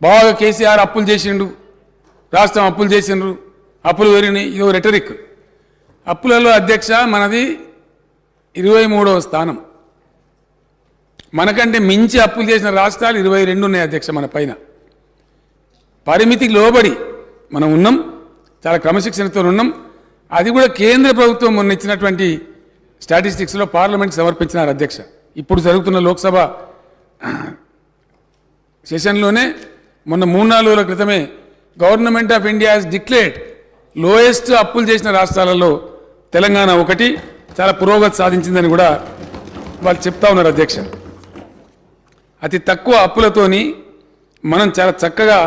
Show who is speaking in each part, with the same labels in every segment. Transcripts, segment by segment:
Speaker 1: బాగా కేసీఆర్ అప్పులు చేసిండు, రాష్ట్రం అప్పులు చేసిండ్రు, అప్పులు పెరిగినాయి, ఇదో రెటరిక్. అప్పులలో అధ్యక్ష మనది 23వ స్థానం. మనకంటే మించి అప్పులు చేసిన రాష్ట్రాలు 22 ఉన్నాయి అధ్యక్ష. మన పైన పరిమితికి లోబడి మనం ఉన్నాం, చాలా క్రమశిక్షణతో ఉన్నాం. అది కూడా కేంద్ర ప్రభుత్వం మొన్న ఇచ్చినటువంటి స్టాటిస్టిక్స్లో పార్లమెంట్ సమర్పించినారు అధ్యక్ష. ఇప్పుడు జరుగుతున్న లోక్సభ సెషన్లోనే మొన్న 3-4 రోజుల క్రితమే government of India has declared lowest అప్పులు చేసిన రాష్ట్రాలలో తెలంగాణ ఒకటి, చాలా పురోగతి సాధించిందని కూడా వాళ్ళు చెప్తా ఉన్నారు అధ్యక్ష. అతి తక్కువ అప్పులతోని మనం చాలా చక్కగా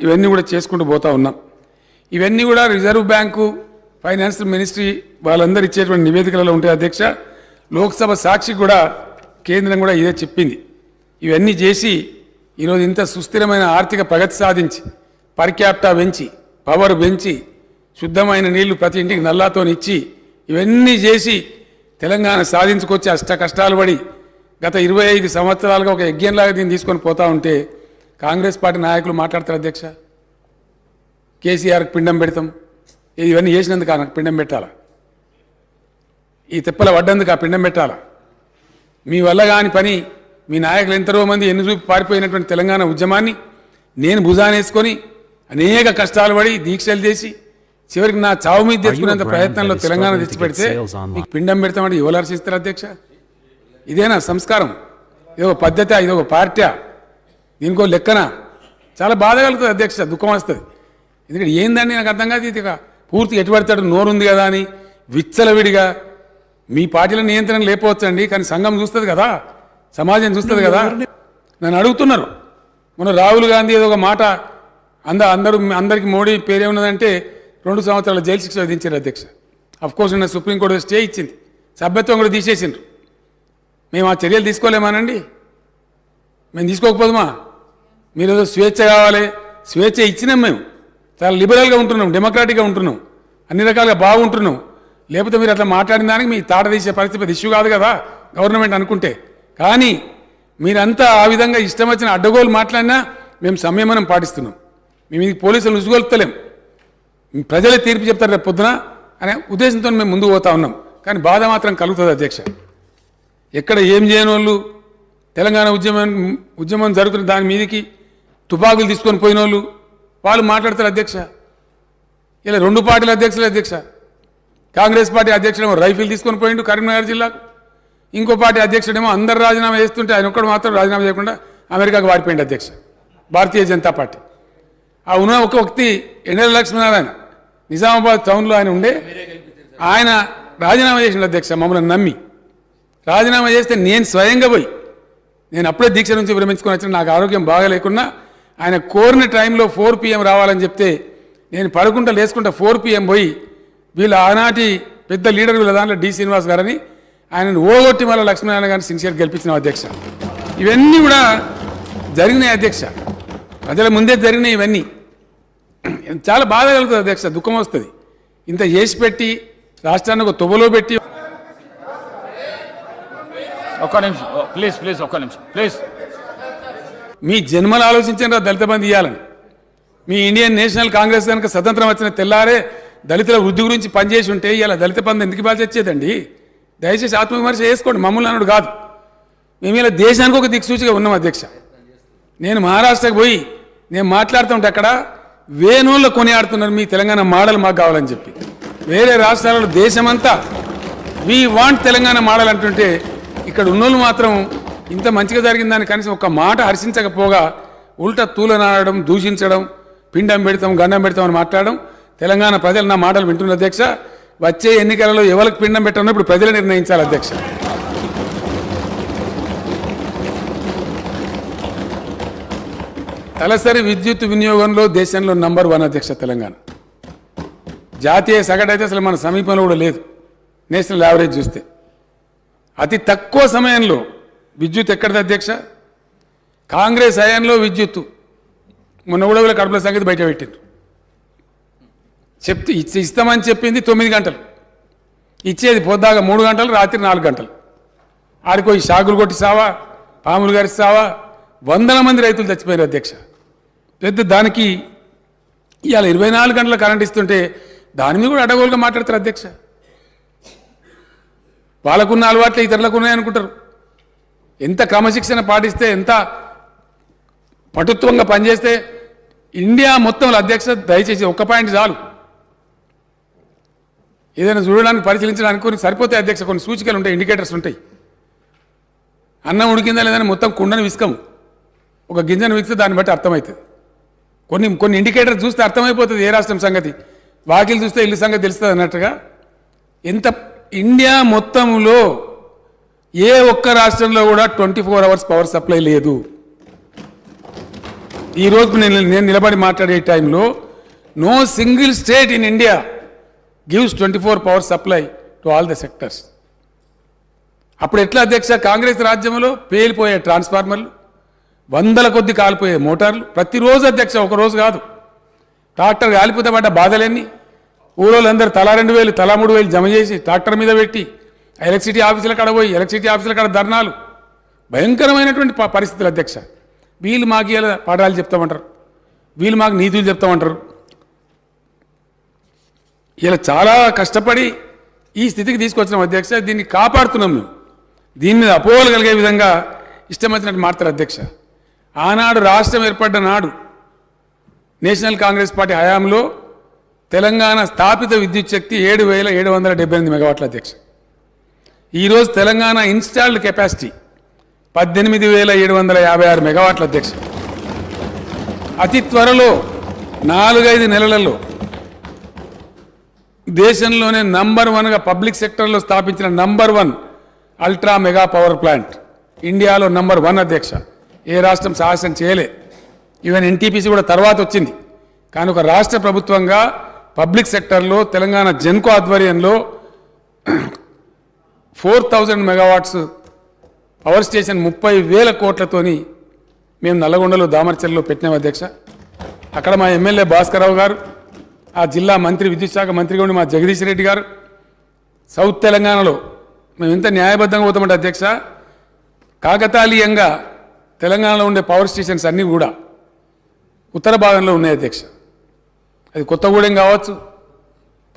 Speaker 1: ఇవన్నీ కూడా చేసుకుంటూ పోతా ఉన్నాం. ఇవన్నీ కూడా రిజర్వ్ బ్యాంకు, ఫైనాన్స్ మినిస్ట్రీ వాళ్ళందరూ ఇచ్చేటువంటి నివేదికలలో ఉంటాయి అధ్యక్ష. లోక్సభ సాక్షి కూడా కేంద్రం కూడా ఇదే చెప్పింది. ఇవన్నీ చేసి ఈరోజు ఇంత సుస్థిరమైన ఆర్థిక ప్రగతి సాధించి, పర్ క్యాపిటా పెంచి, పవర్ పెంచి, శుద్ధమైన నీళ్లు ప్రతి ఇంటికి నల్లాతో ఇచ్చి, ఇవన్నీ చేసి తెలంగాణ సాధించుకొచ్చి అష్ట కష్టాలు పడి గత 25 సంవత్సరాలుగా ఒక యజ్ఞంలాగా దీన్ని తీసుకొని పోతా ఉంటే కాంగ్రెస్ పార్టీ నాయకులు మాట్లాడతారు అధ్యక్ష. కేసీఆర్కి పిండం పెడతాం, ఇవన్నీ చేసినందుకు నాకు పిండం పెట్టాలా? ఈ తిప్పల పడ్డందుకు ఆ పిండం పెట్టాలా? మీ వల్ల కాని పని, మీ నాయకులు ఎంతరో మంది ఎన్ని చూపి పారిపోయినటువంటి తెలంగాణ ఉద్యమాన్ని నేను భుజానేసుకొని అనేక కష్టాలు పడి దీక్షలు చేసి చివరికి నా చావు మీద తెచ్చుకునేంత ప్రయత్నంలో తెలంగాణ తెచ్చిపెడితే మీకు పిండం పెడతామంటే ఎవరు హర్షిస్తారు అధ్యక్ష? ఇదేనా సంస్కారం? ఇదొక పద్ధతి, ఇదొక పార్టీ, దీనికో లెక్కన? చాలా బాధ కలుగుతుంది అధ్యక్ష, దుఃఖం వస్తుంది. ఎందుకంటే ఏందని నాకు అర్థం కాదు. ఇది పూర్తిగా ఎటుపడతాడు, నోరుంది కదా అని విచ్చలవిడిగా మీ పార్టీల నియంత్రణ లేకపోవచ్చండి, కానీ సంఘం చూస్తుంది కదా, సమాజం చూస్తుంది కదా. నన్ను అడుగుతున్నారు మొన్న రాహుల్ గాంధీ ఏదో ఒక మాట అందరికి మోడీ పేరేమున్నదంటే 2 సంవత్సరాల జైలు శిక్ష విధించారు అధ్యక్ష. అఫ్కోర్స్ నిన్న సుప్రీంకోర్టు స్టే ఇచ్చింది, సభ్యత్వం కూడా తీసేసిండ్రు. మేము ఆ చర్యలు తీసుకోలేమానండి? మేము తీసుకోకపోదుమా? మీరు ఏదో స్వేచ్ఛ కావాలి, స్వేచ్ఛ ఇచ్చినాం. మేము చాలా లిబరల్గా ఉంటున్నాం, డెమోక్రాటిక్గా ఉంటున్నాం, అన్ని రకాలుగా బాగుంటున్నాం. లేకపోతే మీరు అట్లా మాట్లాడిన దానికి మీ తాట తీసే పరిస్థితి ఇష్యూ కాదు కదా గవర్నమెంట్ అనుకుంటే. కానీ మీరంతా ఆ విధంగా ఇష్టం వచ్చిన అడ్డగోలు మాట్లాడినా మేము సంయమనం పాటిస్తున్నాం. మేము ఇది పోలీసులు ఉసుగొలుపుతలేం, ప్రజలే తీర్పు చెప్తారు రేపు పొద్దున అనే ఉద్దేశంతో మేము ముందుకు పోతా ఉన్నాం. కానీ బాధ మాత్రం కలుగుతుంది అధ్యక్ష. ఎక్కడ ఏం చేయని వాళ్ళు తెలంగాణ ఉద్యమం జరుగుతున్న దాని మీదకి తుపాకులు తీసుకొని పోయిన వాళ్ళు మాట్లాడతారు అధ్యక్ష. ఇలా 2 పార్టీల అధ్యక్షులు అధ్యక్ష. కాంగ్రెస్ పార్టీ అధ్యక్షుడేమో రైఫిల్ తీసుకొని పోయిండు కరీంనగర్ జిల్లాకు, ఇంకో పార్టీ అధ్యక్షుడేమో అందరు రాజీనామా చేస్తుంటే ఆయన ఒక్కడు మాత్రం రాజీనామా చేయకుండా అమెరికాకు వారిపోయింది అధ్యక్ష, భారతీయ జనతా పార్టీ. ఆ ఉన్న ఒక వ్యక్తి ఎన్ఎల్ లక్ష్మీనారాయణ నిజామాబాద్ టౌన్లో ఆయన ఉండే, ఆయన రాజీనామా చేసిండు అధ్యక్ష. మమ్మల్ని నమ్మి రాజీనామా చేస్తే నేను స్వయంగా పోయి, నేను అప్పుడే దీక్ష నుంచి విరమించుకొని వచ్చిన, నాకు ఆరోగ్యం బాగా లేకున్నా ఆయన కోరిన టైంలో 4 PM రావాలని చెప్తే నేను పడుకుంటా లేసుకుంటా 4 PM పోయి వీళ్ళ ఆనాటి పెద్ద లీడర్ వీళ్ళ దాంట్లో డి శ్రీనివాస్ గారని ఆయనను ఓగొట్టి మళ్ళీ లక్ష్మీనారాయణ గారిని సిన్సియర్ గెలిపించిన అధ్యక్ష. ఇవన్నీ కూడా జరిగినాయి అధ్యక్ష, ప్రజల ముందే జరిగినాయి. ఇవన్నీ చాలా బాధ కలుగుతుంది అధ్యక్ష, దుఃఖం వస్తుంది. ఇంత చేసి పెట్టి రాష్ట్రాన్ని ఒక తొవ్వలో పెట్టి.
Speaker 2: ఒక్క నిమిషం ప్లీజ్, ఒక్క నిమిషం ప్లీజ్.
Speaker 1: మీ జన్మలు ఆలోచించారా దళిత బంధు ఇవ్వాలని? మీ ఇండియన్ నేషనల్ కాంగ్రెస్ కనుక స్వతంత్రం వచ్చిన తెల్లారే దళితుల వృద్ధి గురించి పనిచేసి ఉంటే ఇలా దళిత బంధు ఎందుకు ఇవ్వాల్సి వచ్చేదండి? దయచేసి ఆత్మవిమర్శ చేసుకోండి, మమ్మల్ని అన్నాడు కాదు. మేము ఇలా దేశానికి ఒక దిక్సూచిగా ఉన్నాం అధ్యక్ష. నేను మహారాష్ట్రకు పోయి నేను మాట్లాడుతుంటే అక్కడ వేణువుల్లో కొనియాడుతున్నారు మీ తెలంగాణ మోడల్ మాకు కావాలని చెప్పి. వేరే రాష్ట్రాలలో దేశమంతా వీ వాంట్ తెలంగాణ మోడల్ అంటుంటే ఇక్కడ ఉన్నోళ్ళు మాత్రం ఇంత మంచిగా జరిగిందని కనీసం ఒక మాట హర్షించకపోగా ఉల్టా తూలనాడడం, దూషించడం, పిండం పెడతాం, గండం పెడతాం అని మాట్లాడడం. తెలంగాణ ప్రజలు నా మాటలు వింటున్నారు అధ్యక్ష. వచ్చే ఎన్నికలలో ఎవరికి పిండం పెట్టాలో ఇప్పుడు ప్రజలు నిర్ణయించాలి అధ్యక్ష. తలసరి విద్యుత్ వినియోగంలో దేశంలో నంబర్ 1 అధ్యక్ష తెలంగాణ. జాతీయ సగటు అయితే అసలు మన సమీపంలో కూడా లేదు, నేషనల్ యావరేజ్ చూస్తే. అతి తక్కువ సమయంలో విద్యుత్ ఎక్కడిది అధ్యక్ష? కాంగ్రెస్ హయాంలో విద్యుత్తు మొన్న కూడా వీళ్ళ కడుపుల సంగతి బయట పెట్టిండ్రు. ఇస్తామని చెప్పింది 9 గంటలు, ఇచ్చేది పొద్దాగా 3 గంటలు, రాత్రి 4 గంటలు. ఆడిపోయి షాకులు కొట్టి సావా, పాములు గరిస్తావా, వందల మంది రైతులు చచ్చిపోయారు అధ్యక్ష. పెద్ద దానికి ఇవాళ 24 గంటల కరెంట్ ఇస్తుంటే దాని మీద కూడా అడగోలుగా మాట్లాడతారు అధ్యక్ష. వాళ్ళకున్న అలవాట్లే ఇతరులకు ఉన్నాయనుకుంటారు. ఎంత క్రమశిక్షణ పాటిస్తే, ఎంత పటుత్వంగా పనిచేస్తే ఇండియా మొత్తంలో అధ్యక్ష దయచేసి ఒక్క పాయింట్ చాలు, ఏదైనా చూడడానికి పరిశీలించడానికి కొన్ని సరిపోతాయి అధ్యక్ష. కొన్ని సూచికలు ఉంటాయి, ఇండికేటర్స్ ఉంటాయి. అన్నం ఉడికిందా లేదని మొత్తం కుండను విసుకము, ఒక గింజను విసిస్తే దాన్ని బట్టి అర్థమవుతుంది. కొన్ని ఇండికేటర్స్ చూస్తే అర్థమైపోతుంది ఏ రాష్ట్రం సంగతి, వాకిలు చూస్తే ఇల్లు సంగతి తెలుస్తుంది అన్నట్టుగా. ఎంత ఇండియా మొత్తంలో ఏ ఒక్క రాష్ట్రంలో కూడా 24 అవర్స్ పవర్ సప్లై లేదు. ఈరోజు నేను నిలబడి మాట్లాడే టైంలో no single state in India gives 24 power supply to all the sectors. అప్పుడు ఎట్లా అధ్యక్ష, కాంగ్రెస్ రాజ్యంలో పేలిపోయే ట్రాన్స్ఫార్మర్లు, వందల కొద్ది కాలిపోయే మోటార్లు ప్రతిరోజు అధ్యక్ష, ఒక రోజు కాదు. ట్రాక్టర్ కాలిపోతే పడ్డ బాధలన్నీ ఊరోళ్ళందరూ తలా 2,000 తలా 3,000 జమ చేసి ట్రాక్టర్ మీద పెట్టి ఎలక్ట్రిసిటీ ఆఫీసుల కాడ పోయి ఎలక్ట్రిసిటీ ఆఫీసుల కాడ ధర్నాలు, భయంకరమైనటువంటి పరిస్థితులు అధ్యక్ష. వీళ్ళు మాకు ఇలా పాఠాలు చెప్తామంటారు, వీళ్ళు మాకు నీతులు చెప్తామంటారు. ఇలా చాలా కష్టపడి ఈ స్థితికి తీసుకొచ్చినాం అధ్యక్ష. దీన్ని కాపాడుతున్నాం మేము. దీని మీద అపోహలు కలిగే విధంగా ఇష్టం వచ్చినట్టు మాట్లాడారు అధ్యక్ష. ఆనాడు రాష్ట్రం ఏర్పడ్డ నాడు నేషనల్ కాంగ్రెస్ పార్టీ హయాంలో తెలంగాణ స్థాపిత విద్యుత్ శక్తి 7,778 మెగావాట్ల అధ్యక్ష. ఈరోజు తెలంగాణ ఇన్స్టాల్డ్ కెపాసిటీ 18,756 మెగావాట్ల అధ్యక్ష. అతి త్వరలో 4-5 నెలలలో దేశంలోనే నంబర్ 1గా పబ్లిక్ సెక్టర్లో స్థాపించిన number 1 ultra mega power plant ఇండియాలో నంబర్ 1 అధ్యక్ష. ఏ రాష్ట్రం సాహసం చేయలే. ఈవెన్ ఎన్టీపీసీ కూడా తర్వాత వచ్చింది. కానీ ఒక రాష్ట్ర ప్రభుత్వంగా పబ్లిక్ సెక్టర్లో తెలంగాణ జెన్కో ఆధ్వర్యంలో 4,000 మెగావాట్స్ పవర్ స్టేషన్ 30,000 కోట్లతోని మేము నల్లగొండలో దామర్చల్లో పెట్టినాం అధ్యక్ష. అక్కడ మా ఎమ్మెల్యే భాస్కరరావు గారు, ఆ జిల్లా మంత్రి విద్యుత్ శాఖ మంత్రిగా ఉండి మా జగదీష్ రెడ్డి గారు, సౌత్ తెలంగాణలో మేము ఎంత న్యాయబద్ధంగా పోతామంటే అధ్యక్ష, కాకతాళీయంగా తెలంగాణలో ఉండే పవర్ స్టేషన్స్ అన్నీ కూడా ఉత్తర భాగంలో ఉన్నాయి అధ్యక్ష. అది కొత్తగూడెం కావచ్చు,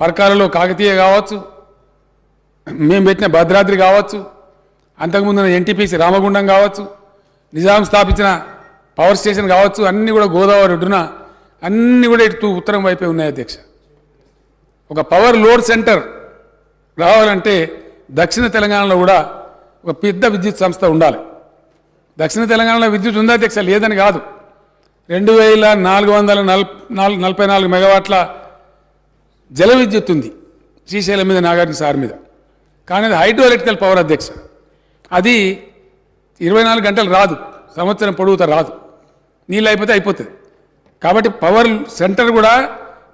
Speaker 1: పరకాలలో కాకతీయ కావచ్చు, మేము పెట్టిన భద్రాద్రి కావచ్చు, అంతకుముందు ఎన్టీపీసీ రామగుండం కావచ్చు, నిజాం స్థాపించిన పవర్ స్టేషన్ కావచ్చు, అన్నీ కూడా గోదావరి ఒడ్డున అన్నీ కూడా ఇటు ఉత్తరం వైపే ఉన్నాయి అధ్యక్ష. ఒక పవర్ లోడ్ సెంటర్ రావాలంటే దక్షిణ తెలంగాణలో కూడా ఒక పెద్ద విద్యుత్ సంస్థ ఉండాలి. దక్షిణ తెలంగాణలో విద్యుత్ ఉందా అధ్యక్ష? లేదని కాదు. 2,444 మెగావాట్ల జల విద్యుత్ ఉంది శ్రీశైలం మీద, నాగార్జున సార్ మీద. కానీ అది హైడ్రో ఎలక్ట్రికల్ పవర్ అధ్యక్ష. అది 24 గంటలు రాదు, సంవత్సరం పొడుగుతా రాదు, నీళ్ళు అయిపోతే అయిపోతుంది. కాబట్టి పవర్ సెంటర్ కూడా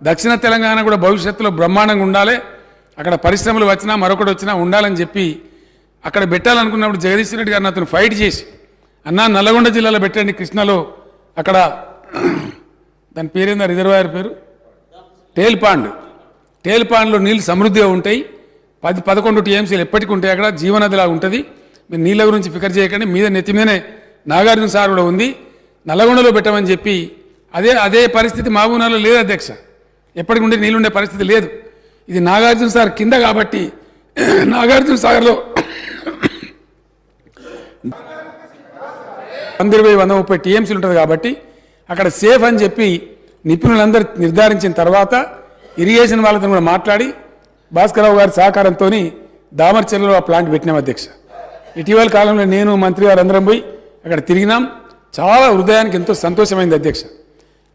Speaker 1: దక్షిణ తెలంగాణ కూడా భవిష్యత్తులో బ్రహ్మాండంగా ఉండాలి. అక్కడ పరిశ్రమలు వచ్చినా మరొకటి వచ్చినా ఉండాలని చెప్పి అక్కడ పెట్టాలనుకున్నప్పుడు జగదీష్ రెడ్డి గారిని అతను ఫైట్ చేసి, అన్నా నల్లగొండ జిల్లాలో పెట్టండి, కృష్ణలో అక్కడ దాని పేరేందా రిజర్వాయర్ పేరు టేల్ పాండ్లో నీళ్ళు సమృద్ధిగా ఉంటాయి, 10-11 టీఎంసీలు ఎప్పటికీ ఉంటాయి, అక్కడ జీవనదిలా ఉంటుంది. మీరు నీళ్ళ గురించి ఫికర్ చేయకండి, మీద నెత్తి మీదనే నాగార్జున సార్ కూడా ఉంది, నల్లగొండలో పెట్టమని చెప్పి అదే పరిస్థితి మహబూబ్నగర్లో లేదు అధ్యక్ష. ఎప్పటికి ఉండే నీళ్ళుండే పరిస్థితి లేదు. ఇది నాగార్జున సార్ కింద కాబట్టి నాగార్జున సాగర్లో 120-130 టీఎంసీలు ఉంటుంది కాబట్టి అక్కడ సేఫ్ అని చెప్పి నిపుణులందరూ నిర్ధారించిన తర్వాత ఇరిగేషన్ వాళ్ళతో కూడా మాట్లాడి భాస్కరరావు గారి సహకారంతో దామర్చెల్లో ఆ ప్లాంట్ పెట్టినాం అధ్యక్ష. ఇటీవల కాలంలో నేను మంత్రి గారు అందరం పోయి అక్కడ తిరిగినాం. చాలా హృదయానికి ఎంతో సంతోషమైంది అధ్యక్ష.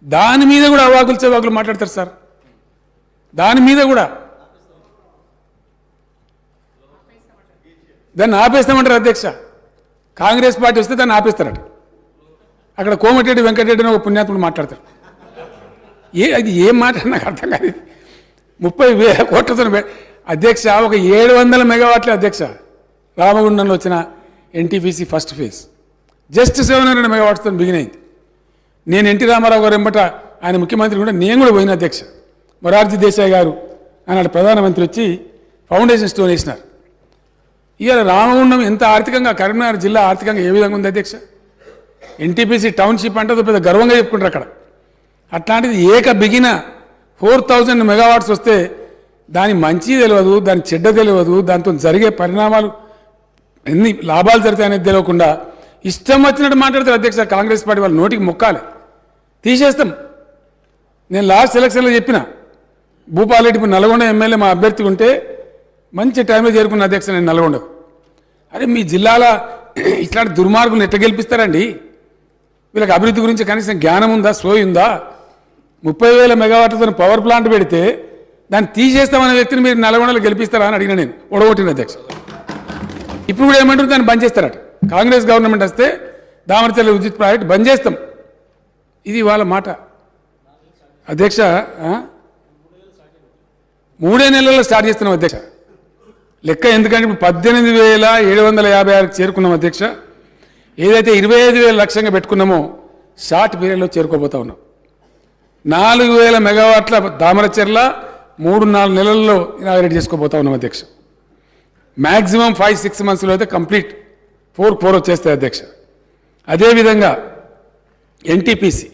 Speaker 1: దాని మీద కూడా అవాకులు చెవాకులు మాట్లాడతారు సార్. దాని మీద కూడా దాన్ని ఆపేస్తామంటారు అధ్యక్ష. కాంగ్రెస్ పార్టీ వస్తే దాన్ని ఆపేస్తారట. అక్కడ కోమటిరెడ్డి వెంకటరెడ్డి అని ఒక పుణ్యాత్ముడు మాట్లాడతారు. అది ఏం మాట నాకు అర్థం కాదు. 30,000 కోట్లతో అధ్యక్ష ఒక 700 మెగావాట్లే అధ్యక్ష రామగుండంలో వచ్చిన ఎన్టీపీసీ ఫస్ట్ ఫేజ్ జస్ట్ 700 మెగావాట్స్తో బిగినైంది. నేను ఎన్టీ రామారావు గారు ఎంబట ఆయన ముఖ్యమంత్రి కూడా నేను కూడా పోయిన అధ్యక్ష. మొరార్జీ దేశాయ్ గారు ఆనాడు ప్రధానమంత్రి వచ్చి ఫౌండేషన్ స్టోన్ వేసినారు. ఇవాళ రామగుండం ఎంత ఆర్థికంగా, కరీంనగర్ జిల్లా ఆర్థికంగా ఏ విధంగా ఉంది అధ్యక్ష? ఎన్టీపీసీ టౌన్షిప్ అంటే పెద్ద గర్వంగా చెప్పుకుంటారు అక్కడ. అట్లాంటిది ఏక బిగిన 4000 మెగావాట్స్ వస్తే దాని మంచి తెలియదు, దాని చెడ్డ తెలియదు, దాంతో జరిగే పరిణామాలు ఎన్ని లాభాలు జరుగుతాయనేది తెలియకుండా ఇష్టం వచ్చినట్టు మాట్లాడతారు అధ్యక్ష. కాంగ్రెస్ పార్టీ వాళ్ళ నోటికి మొక్కాలి, తీసేస్తాం. నేను లాస్ట్ ఎలక్షన్లో చెప్పిన భూపాలరెడ్డి ఇప్పుడు నల్గొండ ఎమ్మెల్యే మా అభ్యర్థి ఉంటే మంచి టైంలో చేరుకున్న అధ్యక్ష నేను నల్గొండకు. అరే మీ జిల్లాల ఇట్లాంటి దుర్మార్గులను ఎట్లా గెలిపిస్తారండి? వీళ్ళకి అభివృద్ధి గురించి కనీసం జ్ఞానం ఉందా, సోయి ఉందా? 30,000 మెగావాట్లతో పవర్ ప్లాంట్ పెడితే దాన్ని తీసేస్తామనే వ్యక్తిని మీరు నల్గొండలో గెలిపిస్తారా అని అడిగిన నేను, ఓడగొట్టిన అధ్యక్ష. ఇప్పుడు కూడా ఏమంటారు, దాన్ని బంద్ చేస్తారట. కాంగ్రెస్ గవర్నమెంట్ వస్తే దామరచర్ల విద్యుత్ ప్రాజెక్ట్ బంద్ చేస్తాం. ఇది వాళ్ళ మాట అధ్యక్ష. 3 నెలల్లో స్టార్ట్ చేస్తున్నాం అధ్యక్ష లెక్క. ఎందుకంటే ఇప్పుడు 18,756 చేరుకున్నాం అధ్యక్ష. ఏదైతే 25,000 లక్ష్యంగా పెట్టుకున్నామో షార్ట్ పీరియడ్లో చేరుకోబోతా ఉన్నాం. 4,000 మెగావాట్ల దామరచర్ల 3-4 నెలల్లో ఇనాగరేట్ చేసుకోబోతా ఉన్నాం అధ్యక్ష. మ్యాక్సిమం 5-6 మంత్స్లో అయితే కంప్లీట్ 4 వచ్చేస్తాయి అధ్యక్ష. అదేవిధంగా ఎన్టీపీసీ